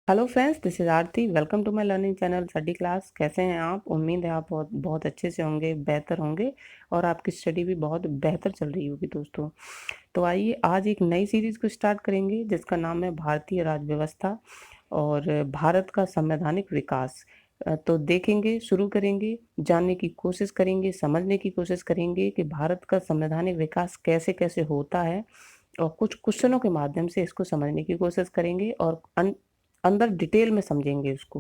Hello friends, this is Aarti. Welcome to my learning channel study class. कैसे हैं आप? उम्मीद है आप बहुत बहुत अच्छे से होंगे, बेहतर होंगे और आपकी स्टडी भी बहुत बेहतर चल रही होगी दोस्तों। तो आइए आज एक नई सीरीज को स्टार्ट करेंगे जिसका नाम है भारतीय राज्य व्यवस्था और भारत का संवैधानिक विकास। तो देखेंगे, शुरू करेंगे, जानने की कोशिश करेंगे, समझने की कोशिश करेंगे कि भारत का संवैधानिक विकास कैसे कैसे होता है और कुछ क्वेश्चनों के माध्यम से इसको समझने की कोशिश करेंगे और अंदर डिटेल में समझेंगे उसको।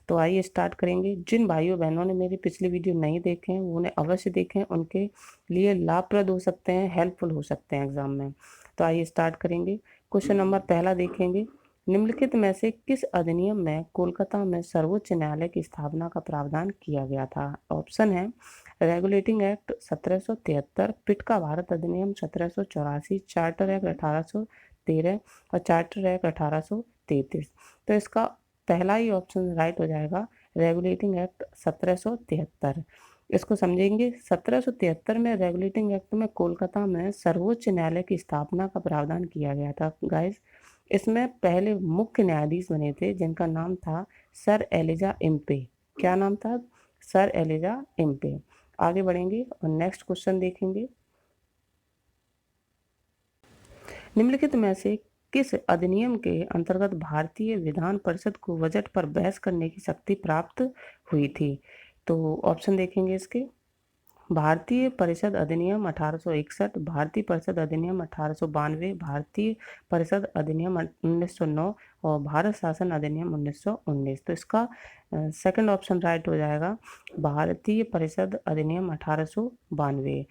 तो आइए स्टार्ट करेंगे। जिन भाइयों बहनों ने मेरे पिछले वीडियो नहीं देखे हैं वो उन्हें अवश्य देखें, उनके लिए लाभप्रद हो सकते हैं, हेल्पफुल हो सकते हैं एग्जाम में। तो आइए स्टार्ट करेंगे। क्वेश्चन नंबर पहला देखेंगे। निम्नलिखित में से किस अधिनियम में कोलकाता में सर्वोच्च न्यायालय की स्थापना का प्रावधान किया गया था? ऑप्शन है रेगुलेटिंग एक्ट 1773, पिट का भारत अधिनियम 1784, चार्टर एक्ट 1813 और चार्टर एक्ट 1833। तो इसका पहला ही ऑप्शन राइट हो जाएगा, रेगुलेटिंग एक्ट 1773। इसको समझेंगे। 1773 में रेगुलेटिंग एक्ट में कोलकाता में सर्वोच्च न्यायालय की स्थापना का प्रावधान किया गया था गाइस। इसमें पहले मुख्य न्यायाधीश बने थे जिनका नाम था सर एलिजा इम्पे। क्या नाम था? Sir Elijah Impey. आगे बढ़ेंगे और नेक्स्ट क्वेश्चन देखेंगे। निम्नलिखित में से किस अधिनियम के अंतर्गत भारतीय विधान परिषद को बजट पर बहस करने की शक्ति प्राप्त हुई थी? तो ऑप्शन देखेंगे इसके। भारतीय परिषद अधिनियम 1861, भारतीय परिषद अधिनियम 1892, भारतीय परिषद अधिनियम 1909 और भारत शासन अधिनियम 1919। तो इसका सेकंड ऑप्शन राइट हो जाएगा, भारतीय परिषद अधिनियम 1892।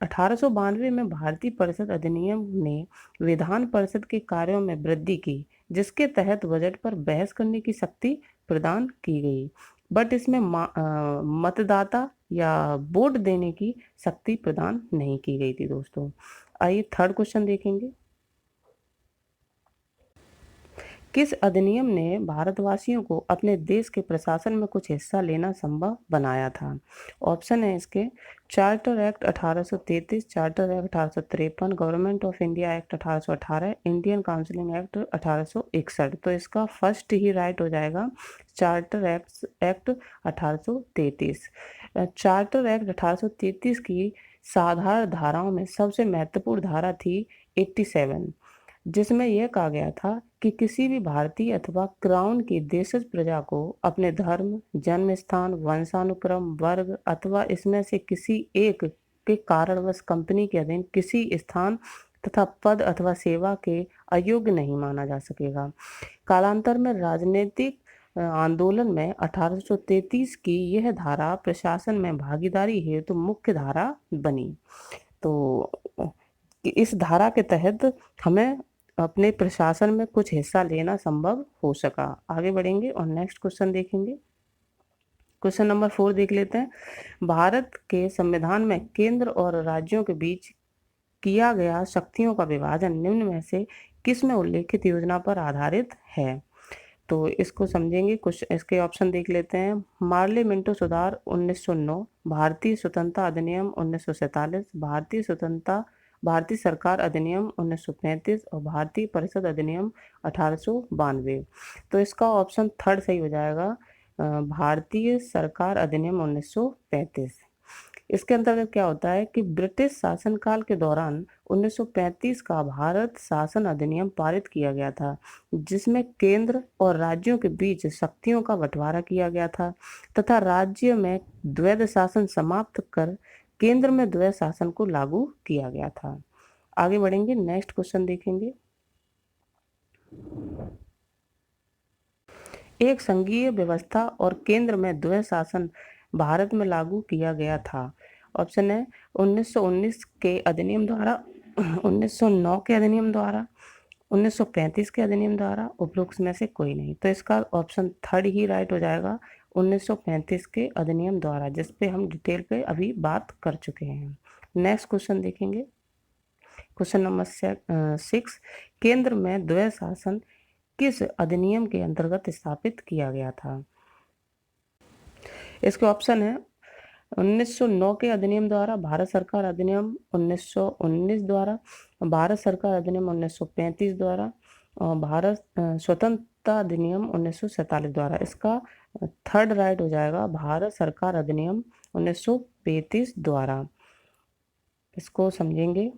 1892 में भारतीय परिषद अधिनियम ने विधान परिषद के कार्यों में वृद्धि की, जिसके तहत बजट पर बहस करने की शक्ति प्रदान की गई, बट इसमें मतदाता या वोट देने की शक्ति प्रदान नहीं की गई थी दोस्तों। आइए थर्ड क्वेश्चन देखेंगे। किस अधिनियम ने भारतवासियों को अपने देश के प्रशासन में कुछ हिस्सा लेना संभव बनाया था? ऑप्शन है इसके। Charter act 1833, charter act 1853, government of India act 1818, Indian counselling act 1861। तो इसका फर्स्ट ही राइट हो जाएगा, चार्टर एक्ट 1833। चार्टर एक्ट 1833 की साधारण धाराओं में सबसे महत्वपूर्ण धारा थी 87, जिसमें यह कहा गया था कि किसी भी भारतीय अथवा क्राउन की देशज प्रजा को अपने धर्म, जन्म स्थान, वंशानुक्रम, वर्ग अथवा इसमें से किसी एक के कारणवश कंपनी के अधीन किसी स्थान तथा पद अथवा सेवा के अयोग्य नहीं माना जा सकेगा। कालांतर में राजनीतिक आंदोलन में 1833 की यह धारा प्रशासन में भागीदारी हेतु मुख्य धारा बनी। तो इस धारा के तहत हमें अपने प्रशासन में कुछ हिस्सा लेना संभव हो सका। आगे बढ़ेंगे और नेक्स्ट क्वेश्चन देखेंगे। क्वेश्चन नंबर 4 देख लेते हैं। भारत के संविधान में केंद्र और राज्यों के बीच किया गया शक्तियों का विभाजन निम्न में से किस में उल्लेखित योजना पर आधारित है? तो इसको समझेंगे। कुछ इसके ऑप्शन देख लेते हैं। मार्ले मिंटो सुधार 1909, भारतीय स्वतंत्रता अधिनियम 1947, भारतीय सरकार अधिनियम 1935 और भारतीय परिषद अधिनियम 1892। तो इसका ऑप्शन थर्ड सही हो जाएगा, भारतीय सरकार अधिनियम 1935। इसके अंतर्गत क्या होता है कि ब्रिटिश शासनकाल के दौरान 1935 का भारत शासन अधिनियम पारित किया गया था, जिसमें केंद्र और राज्यों के बीच शक्तियों का बंटवारा किया गया था तथा राज्य में द्वैध शासन समाप्त कर केंद्र में द्वैध शासन को लागू किया गया था। आगे बढ़ेंगे, नेक्स्ट क्वेश्चन देखेंगे। एक संघीय व्यवस्था और केंद्र में द्वैध शासन भारत में लागू किया गया था। ऑप्शन है 1919 के अधिनियम द्वारा, 1909 के अधिनियम द्वारा, 1935 के अधिनियम द्वारा, उपरोक्त में से कोई नहीं। तो इसका ऑप्शन थर्ड ही राइट हो जाएगा, 1935 के अधिनियम द्वारा, जिस पे हम डिटेल पे अभी बात कर चुके हैं। नेक्स्ट क्वेश्चन देखेंगे। क्वेश्चन नंबर 6, केंद्र में द्वैध शासन किस अधिनियम के अंतर्गत स्थापित किया गया था? इसके ऑप्शन है 1909 के अधिनियम द्वारा, भारत सरकार अधिनियम 1919 द्वारा, भारत सरकार अधिनियम 1935 द्वारा और भारत स्वायत्तता अधिनियम 1947 द्वारा। इसका थर्ड राइट हो जाएगा भारत सरकार अधिनियम 1935 द्वारा। इसको समझेंगे।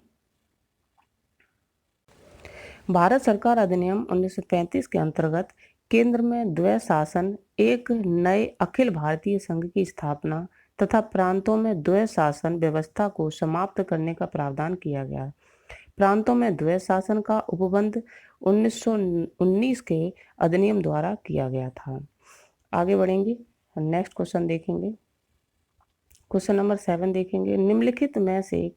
भारत सरकार अधिनियम 1935 के अंतर्गत केंद्र में द्वैध शासन, एक नए अखिल भारतीय संघ की स्थापना तथा प्रांतों में द्वैध शासन व्यवस्था को समाप्त करने का प्रावधान किया गया। प्रांतों में द्वैध शासन का उपबंध 1919 के अधिनियम द्वारा किया गया था। आगे बढ़ेंगे, नेक्स्ट क्वेश्चन देखेंगे। क्वेश्चन नंबर 7 देखेंगे। निम्नलिखित में से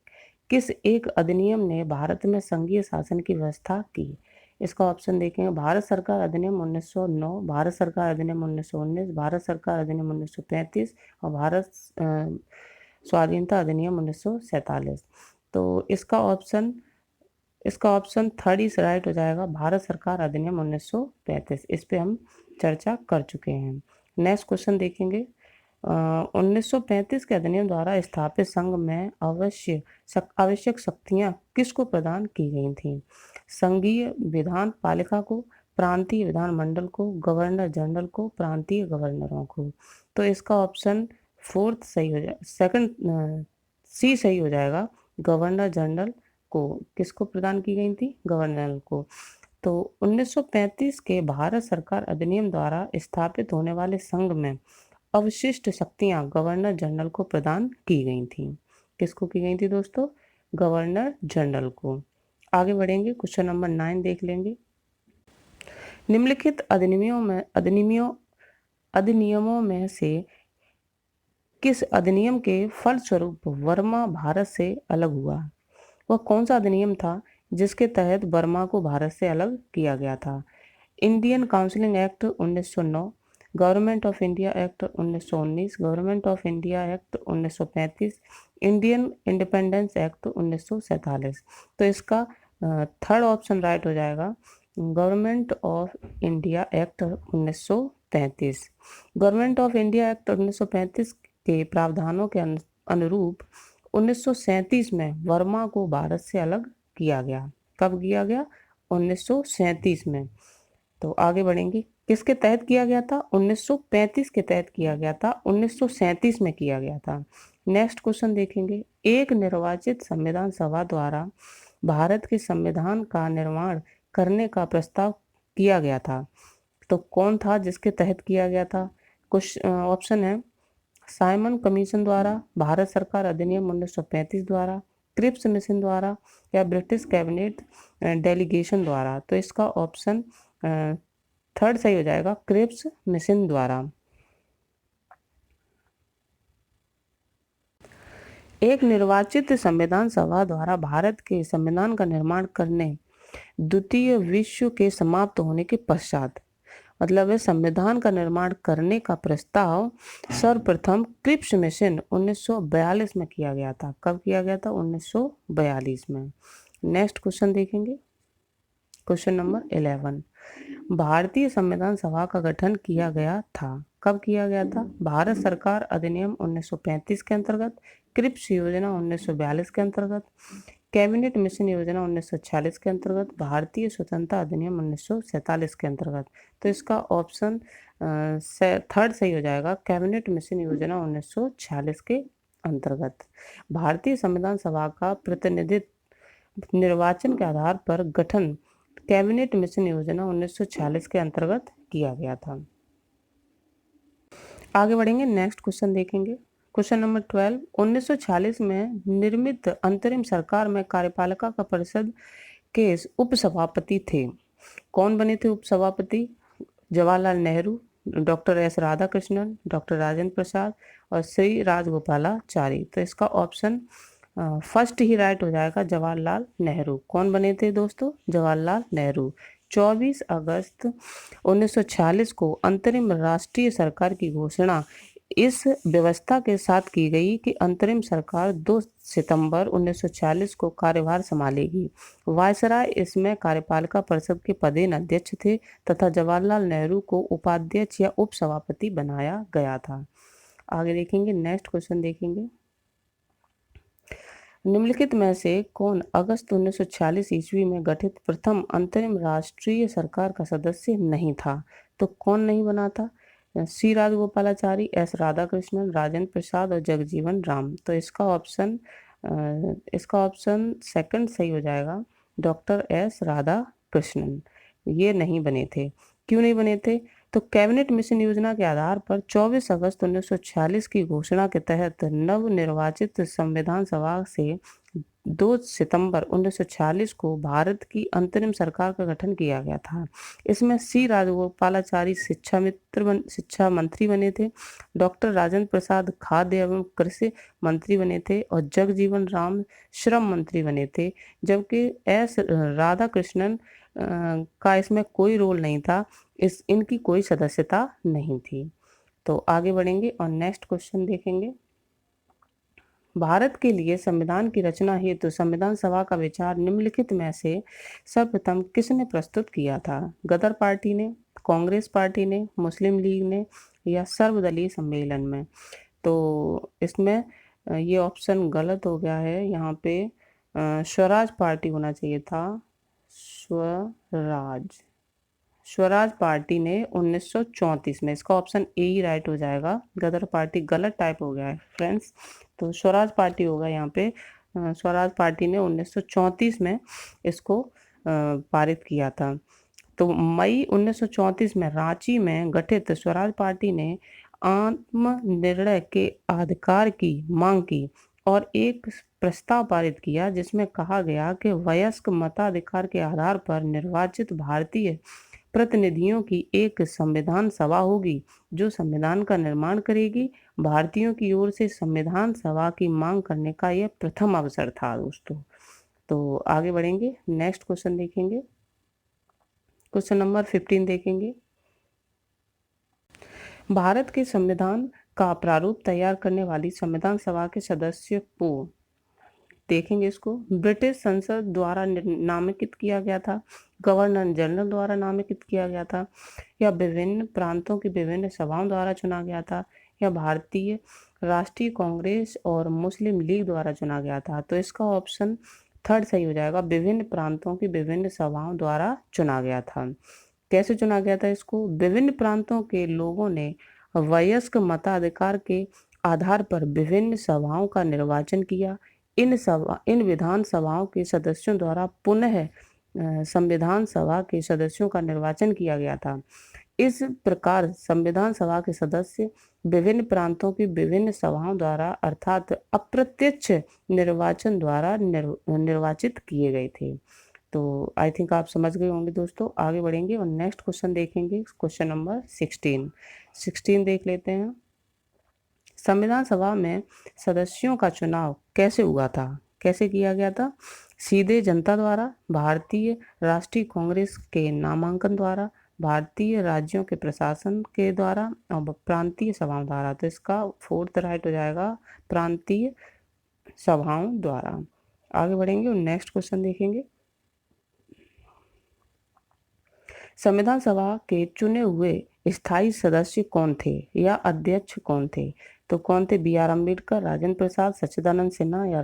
किस एक अधिनियम ने भारत में संघीय शासन की व्यवस्था की? इसका ऑप्शन देखेंगे। भारत सरकार अधिनियम 1909, भारत सरकार अधिनियम 1919, भारत सरकार अधिनियम 1935 और भारत स्वाधीनता अधिनियम 1947। तो इसका ऑप्शन थर्ड इज राइट हो जाएगा, भारत सरकार अधिनियम 1935। इस पे हम चर्चा कर चुके हैं। नेक्स्ट क्वेश्चन देखेंगे। 1935 के अधिनियम द्वारा स्थापित संघ में आवश्यक शक्तियां किसको प्रदान की गई थीं? संघीय विधान पालिका को, प्रांतीय विधानमंडल को, गवर्नर जनरल को, प्रांतीय गवर्नरों को। तो इसका ऑप्शन फोर्थ सही हो जाएगा, सेकंड सी सही हो जाएगा। गवर्नर जनरल को किसको प्रदान की गई थी? गवर्नर को। तो 1935 के भारत सरकार अधिनियम द्वारा स्थापित होने वाले संघ में अवशिष्ट शक्तियां गवर्नर जनरल को प्रदान की गई थी। किसको की गई थी दोस्तों? गवर्नर जनरल को। आगे बढ़ेंगे, क्वेश्चन नंबर 9 देख लेंगे। निम्नलिखित अधिनियमों में से किस अधिनियम के फलस्वरूप बर्मा भारत से अलग हुआ? वह कौन सा अधिनियम था जिसके तहत बर्मा को भारत से अलग किया गया था? Indian counselling act 1909, government of India act 1919, government of India act 1935, Indian independence act 1947। तो इसका थर्ड ऑप्शन राइट हो जाएगा, government of India act 1935। Government of India act 1935 के प्रावधानों के अनुरूप 1937 में बर्मा को भारत से अलग किया गया। कब किया गया? 1937 में। तो आगे बढ़ेंगे, किसके तहत किया गया था? 1935 के तहत किया गया था, 1937 में किया गया था। नेक्स्ट क्वेश्चन देखेंगे। एक निर्वाचित संविधान सभा द्वारा भारत के संविधान का निर्माण करने का प्रस्ताव किया गया था, तो कौन था जिसके तहत किया गया था? कुछ ऑप्शन है, साइमन कमीशन द्वारा, भारत सरकार अधिनियम 1935 द्वारा, क्रिप्स मिशन द्वारा या ब्रिटिश कैबिनेट डेलीगेशन द्वारा। तो इसका ऑप्शन थर्ड सही हो जाएगा, क्रिप्स मिशन द्वारा। एक निर्वाचित संविधान सभा द्वारा भारत के संविधान का निर्माण करने द्वितीय विश्व के समाप्त होने के पश्चात, मतलब है संविधान का निर्माण करने का प्रस्ताव सर्वप्रथम क्रिप्स मिशन 1942 में किया गया था। कब किया गया था? 1942 में। नेक्स्ट क्वेश्चन देखेंगे, क्वेश्चन नंबर 11। भारतीय संविधान सभा का गठन किया गया था। कब किया गया था? भारत सरकार अधिनियम 1935 के अंतर्गत, क्रिप्स योजना 1942 के अंतर्गत, कैबिनेट मिशन योजना 1946 के अंतर्गत, भारतीय स्वतंत्रता अधिनियम 1947 के अंतर्गत। तो इसका ऑप्शन थर्ड सही हो जाएगा, कैबिनेट मिशन योजना 1946 के अंतर्गत। भारतीय संविधान सभा का प्रतिनिधित्व निर्वाचन के आधार पर गठन कैबिनेट मिशन योजना 1946 के अंतर्गत किया गया था। आगे बढ़ेंगे, नेक्स्ट क्वेश्चन देखेंगे। Question number 12। 1946 में निर्मित अंतरिम सरकार में कार्यपालिका का परिषद के उपसभापति थे। कौन बने थे उपसभापति? Jawaharlal Nehru, doctor S Radhakrishnan, doctor Rajendra Prasad और श्री राजगोपालाचारी। तो इसका ऑप्शन फर्स्ट ही राइट हो जाएगा, जवाहरलाल नेहरू। कौन बने थे दोस्तों? जवाहरलाल नेहरू। 24 अगस्त 1946 को अंतरिम राष्ट्रीय सरकार की घोषणा इस व्यवस्था के साथ की गई कि अंतरिम सरकार 2 सितंबर 1946 को कार्यभार संभालेगी। वायसराय इसमें कार्यपालिका परिषद के पदेन अध्यक्ष थे तथा जवाहरलाल नेहरू को उपाध्यक्ष या उपसभापति बनाया गया था। आगे देखेंगे, नेक्स्ट क्वेश्चन देखेंगे। निम्नलिखित में से कौन अगस्त 1946 ईस्वी में गठित प्रथम अंतरिम राष्ट्रीय सरकार का सदस्य नहीं था? तो कौन नहीं बना था? सी राजगोपालाचारी, एस राधाकृष्णन, राजेंद्र प्रसाद और जगजीवन राम। तो इसका ऑप्शन सेकंड सही हो जाएगा, डॉक्टर एस राधाकृष्णन। ये नहीं बने थे। क्यों नहीं बने थे? तो कैबिनेट मिशन योजना के आधार पर 24 अगस्त 1946 की घोषणा के तहत नवनिर्वाचित संविधान सभा से 2 सितंबर 1946 को भारत की अंतरिम सरकार का गठन किया गया था। इसमें सी राजगोपालाचारी शिक्षा मंत्री बने थे, डॉक्टर राजेंद्र प्रसाद खाद्य एवं कृषि मंत्री बने थे और जगजीवन राम श्रम मंत्री बने थे, जबकि एस राधाकृष्णन का इसमें कोई रोल नहीं था, इनकी कोई सदस्यता नहीं थी। तो आगे बढ़ेंगे और नेक्स्ट क्वेश्चन देखेंगे। भारत के लिए संविधान की रचना हेतु संविधान सभा का विचार निम्नलिखित में से सर्वप्रथम किसने प्रस्तुत किया था? गदर पार्टी ने, कांग्रेस पार्टी ने, मुस्लिम लीग ने या सर्वदलीय सम्मेलन में? तो इसमें ये ऑप्शन गलत हो गया है। यहाँ पे स्वराज पार्टी होना चाहिए था। स्वराज पार्टी ने 1934 में, इसका ऑप्शन ए ही राइट हो जाएगा। गदर पार्टी गलत टाइप हो गया है फ्रेंड्स, तो स्वराज पार्टी होगा यहाँ पे। स्वराज पार्टी ने 1934 में इसको पारित किया था। तो मई 1934 में रांची में गठित स्वराज पार्टी ने आत्मनिर्णय के अधिकार की मांग की और एक प्रस्ताव पारित किया जिसमें कहा गया कि वयस्क मताधिकार के आधार पर निर्वाचित भारतीय प्रतिनिधियों की एक संविधान सभा होगी जो संविधान का निर्माण करेगी। भारतीयों की ओर से संविधान सभा की मांग करने का यह प्रथम अवसर था दोस्तों। तो आगे बढ़ेंगे, नेक्स्ट क्वेश्चन देखेंगे। क्वेश्चन नंबर 15 देखेंगे। भारत के संविधान का प्रारूप तैयार करने वाली संविधान सभा के सदस्य को देखेंगे। इसको ब्रिटिश संसद द्वारा नामांकित किया गया था, गवर्नर जनरल द्वारा नामांकित किया गया था, या विभिन्न प्रांतों की विभिन्न सभाओं द्वारा चुना गया था, या भारतीय राष्ट्रीय कांग्रेस और मुस्लिम लीग द्वारा चुना गया था? तो इसका ऑप्शन थर्ड सही हो जाएगा, विभिन्न प्रांतों की विभिन्न सभाओं द्वारा चुना गया था। कैसे चुना गया था इसको? विभिन्न प्रांतों के लोगों ने वयस्क मताधिकार के आधार पर विभिन्न सभाओं का निर्वाचन किया। इन विधान सभाओं के सदस्यों द्वारा पुनः संविधान सभा के सदस्यों का निर्वाचन किया गया था। इस प्रकार संविधान सभा के सदस्य विभिन्न प्रांतों की विभिन्न सभाओं द्वारा अर्थात अप्रत्यक्ष निर्वाचन द्वारा निर्वाचित किए गए थे। तो आई थिंक आप समझ गए होंगे दोस्तों। आगे बढ़ेंगे और नेक्स्ट क्वेश्चन देखेंगे, क्वेश्चन नंबर 16 देख लेते हैं। संविधान सभा में सदस्यों का चुनाव कैसे हुआ था? कैसे किया गया था? सीधे जनता द्वारा, भारतीय राष्ट्रीय कांग्रेस के नामांकन द्वारा, भारतीय राज्यों के प्रशासन के द्वारा और प्रांतीय सभाओं द्वारा। तो इसका फोर्थ राइट हो जाएगा, प्रांतीय सभाओं द्वारा। आगे बढ़ेंगे और नेक्स्ट क्वेश्चन देखेंगे। संविधान सभा के चुने हुए स्थायी सदस्य कौन थे या अध्यक्ष कौन थे? तो कौन थे? बी आर अम्बेडकर, राजेंद्र प्रसाद, सच्चिदानंद सिन्हा या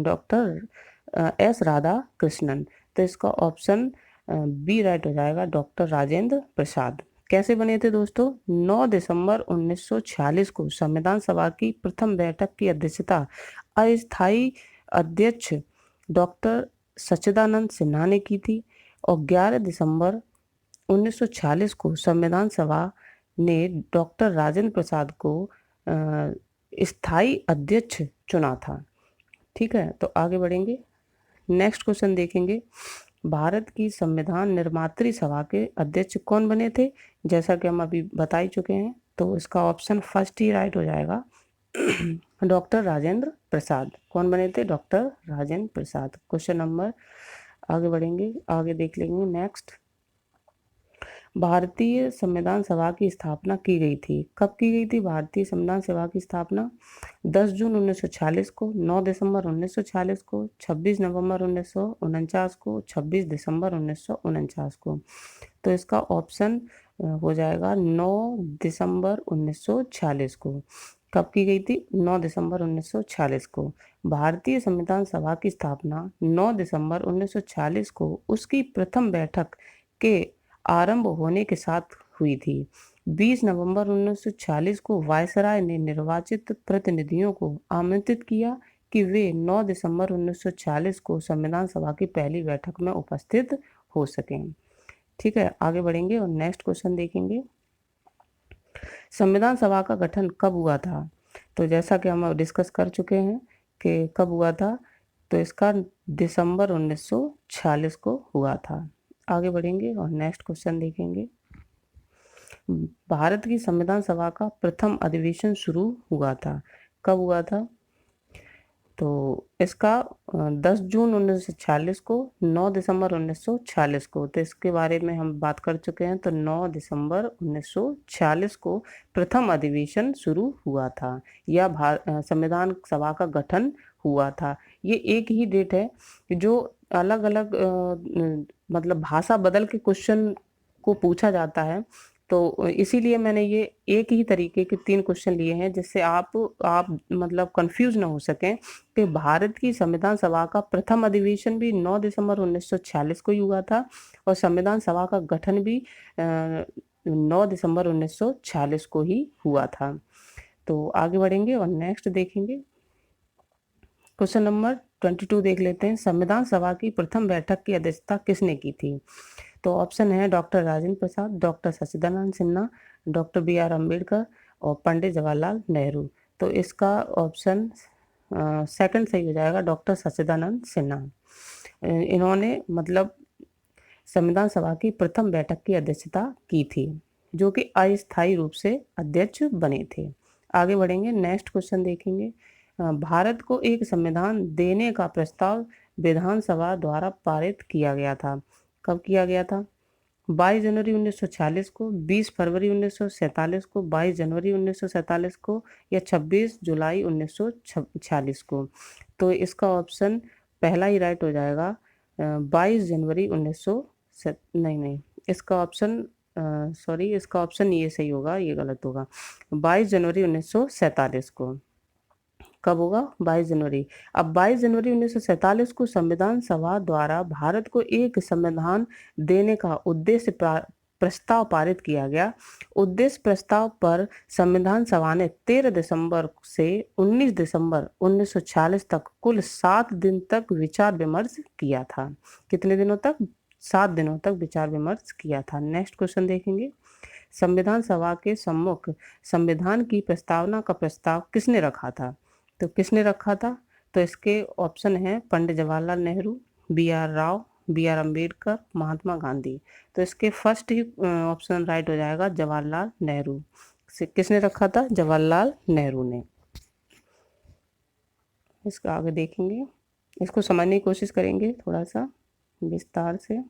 डॉक्टर एस राधा कृष्णन। तो इसका ऑप्शन बी राइट हो जाएगा, डॉक्टर राजेंद्र प्रसाद। कैसे बने थे दोस्तों? 9 दिसंबर 1946 को संविधान सभा की प्रथम बैठक की अध्यक्षता अस्थायी अध्यक्ष डॉक्टर सच्चिदानंद सिन्हा ने की थी और 11 दिसंबर 1946 को संविधान सभा ने डॉक्टर राजेंद्र प्रसाद को स्थायी अध्यक्ष चुना था। ठीक है, तो आगे बढ़ेंगे, नेक्स्ट क्वेश्चन देखेंगे। भारत की संविधान निर्मात्री सभा के अध्यक्ष कौन बने थे? जैसा कि हम अभी बता ही चुके हैं, तो इसका ऑप्शन फर्स्ट ही राइट हो जाएगा, डॉक्टर राजेंद्र प्रसाद। कौन बने थे? डॉक्टर राजेंद्र प्रसाद। क्वेश्चन नंबर आगे बढ़ेंगे, आगे देख लेंगे नेक्स्ट। भारतीय संविधान सभा की स्थापना की गई थी। कब की गई थी भारतीय संविधान सभा की स्थापना? 10 जून 1946 को, 9 दिसंबर 1946 को, 26 नवंबर 1949 को, 26 दिसंबर 1949 को। तो इसका ऑप्शन हो जाएगा 9 दिसंबर 1946 को। कब की गई थी? 9 दिसंबर 1946 को। भारतीय संविधान सभा की स्थापना 9 दिसंबर 1946 को उसकी प्रथम बैठक के आरंभ होने के साथ हुई थी। 20 नवंबर 1946 को वायसराय ने निर्वाचित प्रतिनिधियों को आमंत्रित किया कि वे 9 दिसंबर 1946 को संविधान सभा की पहली बैठक में उपस्थित हो सकें। ठीक है, आगे बढ़ेंगे और नेक्स्ट क्वेश्चन देखेंगे। संविधान सभा का गठन कब हुआ था? तो जैसा कि हम डिस्कस कर चुके हैं कि कब हुआ था, तो इसका दिसंबर 1946 को हुआ था। आगे बढ़ेंगे और नेक्स्ट क्वेश्चन देखेंगे। भारत की संविधान सभा का प्रथम अधिवेशन शुरू हुआ था, कब हुआ था? तो इसका 10 जून 1946 को, 9 दिसंबर 1946 को। तो इसके बारे में हम बात कर चुके हैं। तो 9 दिसंबर 1946 को प्रथम अधिवेशन शुरू हुआ था या संविधान सभा का गठन हुआ था। ये एक ही डेट है जो अलग अलग मतलब भाषा बदल के क्वेश्चन को पूछा जाता है, तो इसीलिए मैंने ये एक ही तरीके के 3 क्वेश्चन लिए हैं, जिससे आप मतलब कंफ्यूज ना हो सकें कि भारत की संविधान सभा का प्रथम अधिवेशन भी 9 दिसंबर 1946 को ही हुआ था और संविधान सभा का गठन भी 9 दिसंबर 1946 को ही हुआ था। तो आगे बढ़ेंगे और नेक्स्ट देखेंगे। क्वेश्चन नंबर 22 देख लेते हैं। संविधान सभा की प्रथम बैठक की अध्यक्षता किसने की थी? तो ऑप्शन है डॉक्टर राजेंद्र प्रसाद, डॉक्टर सच्चिदानंद सिन्हा, डॉक्टर बी.आर. अम्बेडकर और पंडित जवाहरलाल नेहरू। तो इसका ऑप्शन सेकंड सही हो जाएगा, डॉक्टर सच्चिदानंद सिन्हा। इन्होंने मतलब संविधान सभा की प्रथम बैठक की अध्यक्षता की थी, जो कि अस्थायी रूप से अध्यक्ष बने थे। आगे बढ़ेंगे, नेक्स्ट क्वेश्चन देखेंगे। भारत को एक संविधान देने का प्रस्ताव विधानसभा द्वारा पारित किया गया था, कब किया गया था? 22 जनवरी 1946 को, 20 फरवरी 1947 को, 22 जनवरी 1947 को या 26 जुलाई 1946 को। तो इसका ऑप्शन पहला ही राइट हो जाएगा, 22 जनवरी 1900 नहीं, इसका ऑप्शन सॉरी, इसका ऑप्शन ये सही होगा, ये गलत होगा। 22 जनवरी 1947 को। कब होगा? 22 जनवरी। अब 22 जनवरी 1947 को संविधान सभा द्वारा भारत को एक संविधान देने का उद्देश्य प्रस्ताव पारित किया गया। उद्देश्य प्रस्ताव पर संविधान सभा ने 13 दिसंबर से 19 दिसंबर 1946 तक कुल 7 दिन तक विचार विमर्श किया था। कितने दिनों तक? 7 दिनों तक विचार विमर्श किया था। नेक्स्ट क्वेश्चन देखेंगे। संविधान सभा के सम्मुख संविधान की प्रस्तावना का प्रस्ताव किसने रखा था? तो किसने रखा था? तो इसके ऑप्शन हैं पंडित जवाहरलाल नेहरू, बी.आर. राव, बी.आर. अम्बेडकर, महात्मा गांधी। तो इसके फर्स्ट ही ऑप्शन राइट हो जाएगा, जवाहरलाल नेहरू। किसने रखा था? जवाहरलाल नेहरू ने। इसका आगे देखेंगे, इसको समझने की कोशिश करेंगे थोड़ा सा विस्तार से।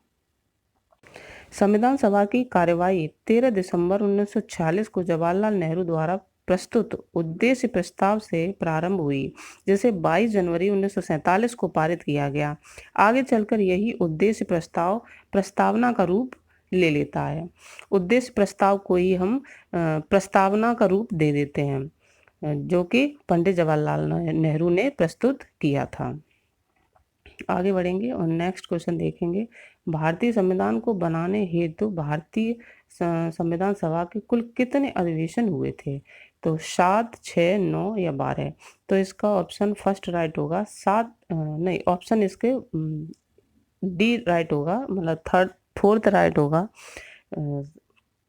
संविधान सभा की कार्यवाही 13 दिसंबर 1946 को जवाहरलाल नेहरू द्वारा प्रस्तुत उद्देश्य प्रस्ताव से प्रारंभ हुई, जिसे 22 जनवरी 1947 को पारित किया गया। आगे चलकर यही उद्देश्य प्रस्तावना का रूप ले लेता है। उद्देश्य प्रस्ताव को ही हम प्रस्तावना का रूप दे देते हैं, जो कि पंडित जवाहरलाल नेहरू ने प्रस्तुत किया था। आगे बढ़ेंगे और नेक्स्ट क्वेश्चन देखेंगे। भारतीय संविधान को बनाने हेतु भारतीय संविधान सभा के कुल कितने अधिवेशन हुए थे? तो 7, 6, 9 या 12। तो इसका ऑप्शन फर्स्ट राइट होगा, 7 नहीं, ऑप्शन इसके डी राइट होगा, मतलब फोर्थ राइट होगा।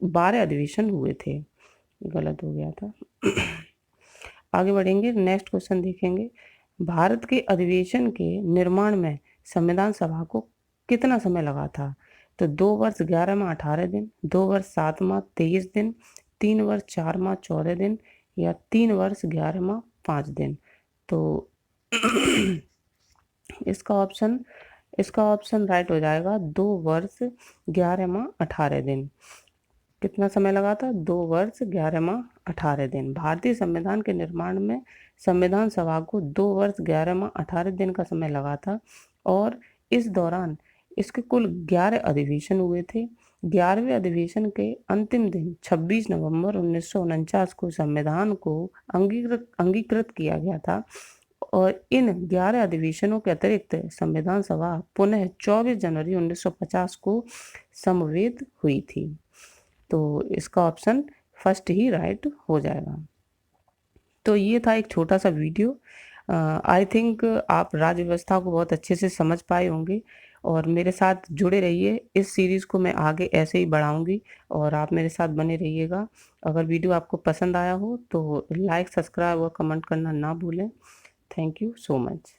12 अधिवेशन हुए थे, गलत हो गया था। आगे बढ़ेंगे, नेक्स्ट क्वेश्चन देखेंगे। भारत के अधिवेशन के निर्माण में संविधान सभा को कितना समय लगा था? तो 2 वर्ष 11 माह 18 दिन, 2 वर्ष 7 माह 23 दिन, 3 वर्ष 4 माह 14 दिन या 3 वर्ष 11 माह 5 दिन। तो इसका ऑप्शन राइट हो जाएगा, 2 वर्ष 11 माह 18 दिन। कितना समय लगा था? 2 वर्ष 11 माह 18 दिन। भारतीय संविधान के निर्माण में संविधान सभा को 2 वर्ष 11 माह 18 दिन का समय लगा था और इस दौरान इसके कुल 11 अधिवेशन हुए थे। 11वें अधिवेशन के अंतिम दिन 26 नवंबर 1949 को संविधान को अंगीकृत किया गया था और इन 11 अधिवेशनों के अतिरिक्त संविधान सभा पुनः 24 जनवरी 1950 को समवेत हुई थी। तो इसका ऑप्शन फर्स्ट ही राइट हो जाएगा। तो ये था एक छोटा सा वीडियो। आई थिंक आप राज्य व्यवस्था को बहुत अच्छे से समझ पाए होंगे और मेरे साथ जुड़े रहिए। इस सीरीज़ को मैं आगे ऐसे ही बढ़ाऊंगी और आप मेरे साथ बने रहिएगा। अगर वीडियो आपको पसंद आया हो तो लाइक, सब्सक्राइब और कमेंट करना ना भूलें। Thank you so much.